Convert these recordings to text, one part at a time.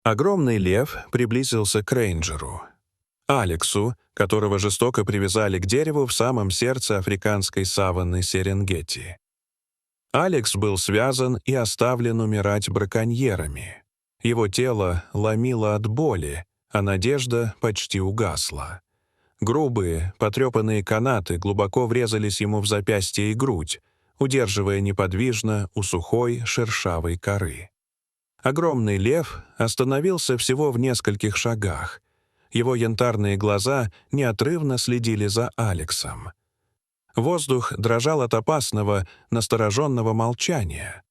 Огромный лев приблизился к рейнджеру, Алексу, которого жестоко привязали к дереву в самом сердце африканской саванны Серенгети. Алекс был связан и оставлен умирать браконьерами. Его тело ломило от боли, а надежда почти угасла. Грубые, потрепанные канаты глубоко врезались ему в запястье и грудь, удерживая неподвижно у сухой шершавой коры. Огромный лев остановился всего в нескольких шагах. Его янтарные глаза неотрывно следили за Алексом. Воздух дрожал от опасного, настороженного молчания.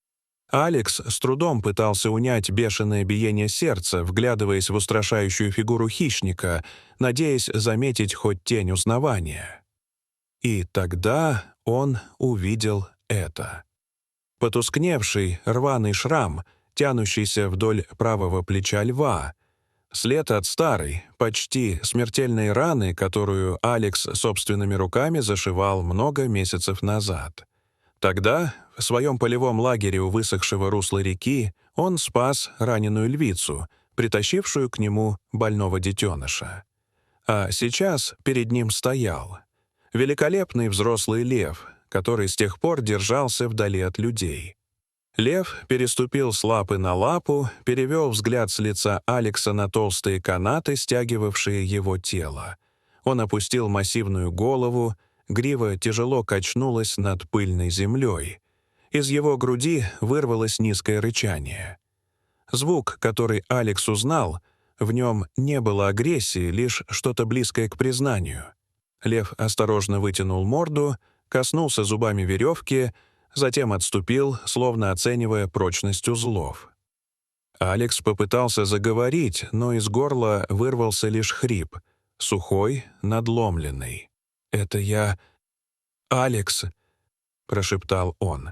Алекс с трудом пытался унять бешеное биение сердца, вглядываясь в устрашающую фигуру хищника, надеясь заметить хоть тень узнавания. И тогда он увидел это. Потускневший, рваный шрам, тянущийся вдоль правого плеча льва, след от старой, почти смертельной раны, которую Алекс собственными руками зашивал много месяцев назад. Тогда, в своем полевом лагере у высохшего русла реки, он спас раненую львицу, притащившую к нему больного детеныша. А сейчас перед ним стоял великолепный взрослый лев, который с тех пор держался вдали от людей. Лев переступил с лапы на лапу, перевел взгляд с лица Алекса на толстые канаты, стягивавшие его тело. Он опустил массивную голову, грива тяжело качнулась над пыльной землей. Из его груди вырвалось низкое рычание. Звук, который Алекс узнал, в нем не было агрессии, лишь что-то близкое к признанию. Лев осторожно вытянул морду, коснулся зубами веревки, затем отступил, словно оценивая прочность узлов. Алекс попытался заговорить, но из горла вырвался лишь хрип, сухой, надломленный. «Это я... Алекс», — прошептал он.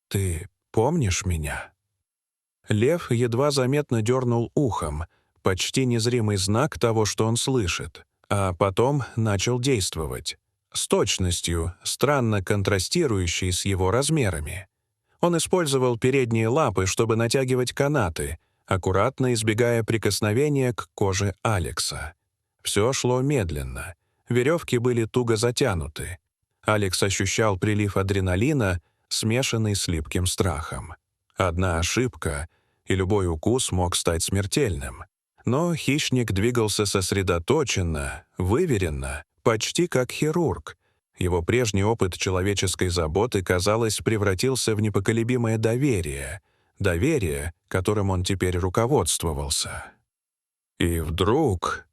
«Ты помнишь меня?» Лев едва заметно дернул ухом, почти незримый знак того, что он слышит, а потом начал действовать. С точностью, странно контрастирующей с его размерами. Он использовал передние лапы, чтобы натягивать канаты, аккуратно избегая прикосновения к коже Алекса. Все шло медленно. Веревки были туго затянуты. Алекс ощущал прилив адреналина, смешанный с липким страхом. Одна ошибка, и любой укус мог стать смертельным. Но хищник двигался сосредоточенно, выверенно, почти как хирург. Его прежний опыт человеческой заботы, казалось, превратился в непоколебимое доверие, которым он теперь руководствовался. И вдруг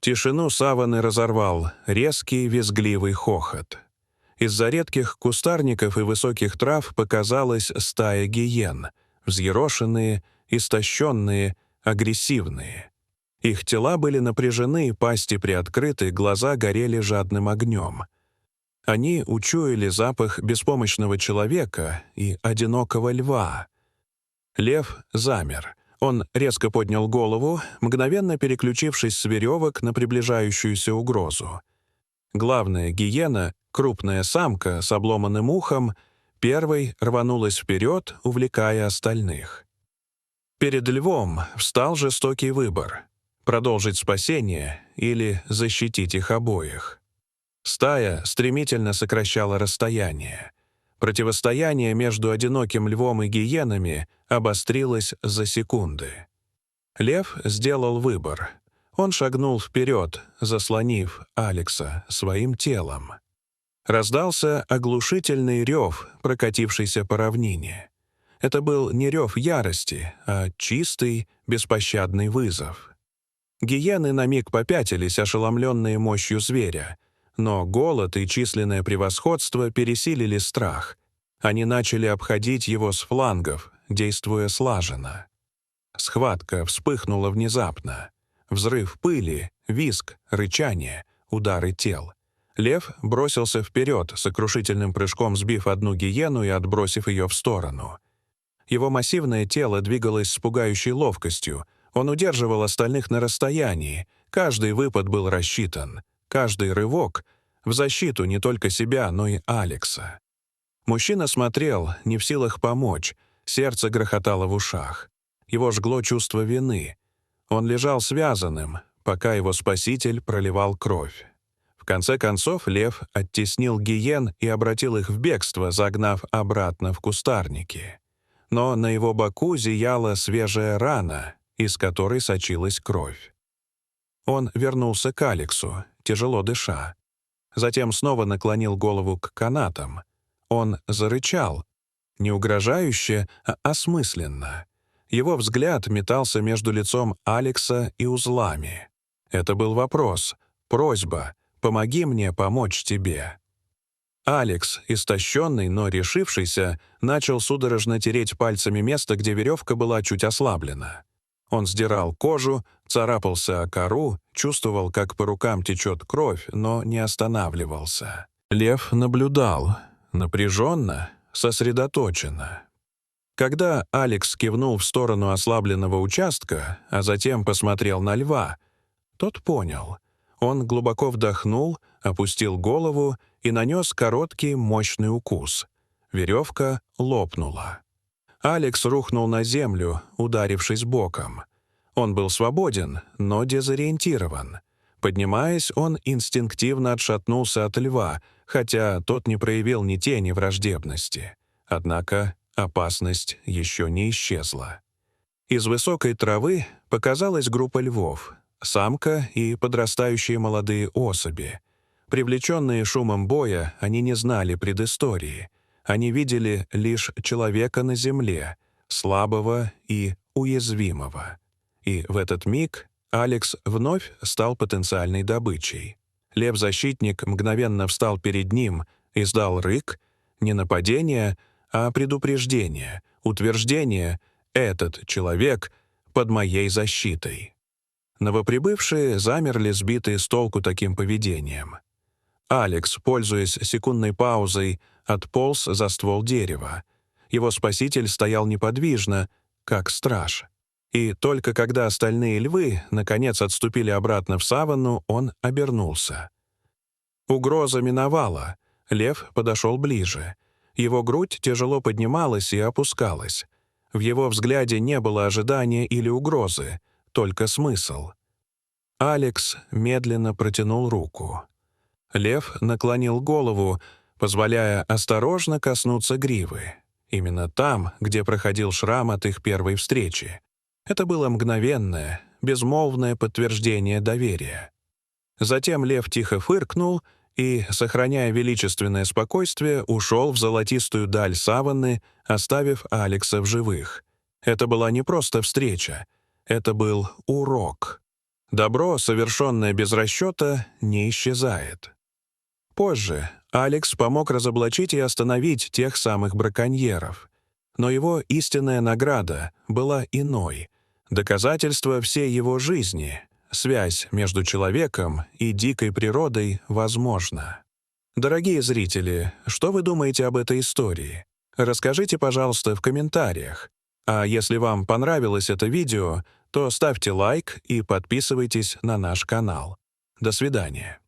тишину саванны разорвал резкий визгливый хохот. Из-за редких кустарников и высоких трав показалась стая гиен, взъерошенные, истощенные, агрессивные. Их тела были напряжены, пасти приоткрыты, глаза горели жадным огнем. Они учуяли запах беспомощного человека и одинокого льва. Лев замер. Он резко поднял голову, мгновенно переключившись с веревок на приближающуюся угрозу. Главная гиена, крупная самка с обломанным ухом, первой рванулась вперед, увлекая остальных. Перед львом встал жестокий выбор — продолжить спасение или защитить их обоих. Стая стремительно сокращала расстояние. Противостояние между одиноким львом и гиенами обострилось за секунды. Лев сделал выбор. Он шагнул вперед, заслонив Алекса своим телом. Раздался оглушительный рев, прокатившийся по равнине. Это был не рев ярости, а чистый, беспощадный вызов. Гиены на миг попятились, ошеломленные мощью зверя, но голод и численное превосходство пересилили страх. Они начали обходить его с флангов, действуя слаженно. Схватка вспыхнула внезапно. Взрыв пыли, визг, рычание, удары тел. Лев бросился вперед, сокрушительным прыжком сбив одну гиену и отбросив ее в сторону. Его массивное тело двигалось с пугающей ловкостью. Он удерживал остальных на расстоянии. Каждый выпад был рассчитан. Каждый рывок — в защиту не только себя, но и Алекса. Мужчина смотрел, не в силах помочь. Сердце грохотало в ушах. Его жгло чувство вины. Он лежал связанным, пока его спаситель проливал кровь. В конце концов лев оттеснил гиен и обратил их в бегство, загнав обратно в кустарники. Но на его боку зияла свежая рана, из которой сочилась кровь. Он вернулся к Алексу, тяжело дыша. Затем снова наклонил голову к канатам. Он зарычал, не угрожающе, а осмысленно. Его взгляд метался между лицом Алекса и узлами. Это был вопрос, просьба: «Помоги мне помочь тебе». Алекс, истощенный, но решившийся, начал судорожно тереть пальцами место, где веревка была чуть ослаблена. Он сдирал кожу, царапался о кору, чувствовал, как по рукам течет кровь, но не останавливался. Лев наблюдал, напряженно, сосредоточенно. Когда Алекс кивнул в сторону ослабленного участка, а затем посмотрел на льва, тот понял. Он глубоко вдохнул, опустил голову и нанес короткий, мощный укус. Веревка лопнула. Алекс рухнул на землю, ударившись боком. Он был свободен, но дезориентирован. Поднимаясь, он инстинктивно отшатнулся от льва, хотя тот не проявил ни тени враждебности. Однако опасность еще не исчезла. Из высокой травы показалась группа львов, самка и подрастающие молодые особи. Привлеченные шумом боя, они не знали предыстории. Они видели лишь человека на земле, слабого и уязвимого. И в этот миг Алекс вновь стал потенциальной добычей. Лев-защитник мгновенно встал перед ним, издал рык, не нападение, а предупреждение, утверждение: «Этот человек под моей защитой». Новоприбывшие замерли, сбитые с толку таким поведением. Алекс, пользуясь секундной паузой, отполз за ствол дерева. Его спаситель стоял неподвижно, как страж. И только когда остальные львы наконец отступили обратно в саванну, он обернулся. Угроза миновала. Лев подошел ближе. Его грудь тяжело поднималась и опускалась. В его взгляде не было ожидания или угрозы, только смысл. Алекс медленно протянул руку. Лев наклонил голову, позволяя осторожно коснуться гривы. Именно там, где проходил шрам от их первой встречи. Это было мгновенное, безмолвное подтверждение доверия. Затем лев тихо фыркнул и, сохраняя величественное спокойствие, ушел в золотистую даль саванны, оставив Алекса в живых. Это была не просто встреча, это был урок. Добро, совершенное без расчета, не исчезает. Позже Алекс помог разоблачить и остановить тех самых браконьеров. Но его истинная награда была иной. Доказательство всей его жизни, связь между человеком и дикой природой возможна. Дорогие зрители, что вы думаете об этой истории? Расскажите, пожалуйста, в комментариях. А если вам понравилось это видео, то ставьте лайк и подписывайтесь на наш канал. До свидания.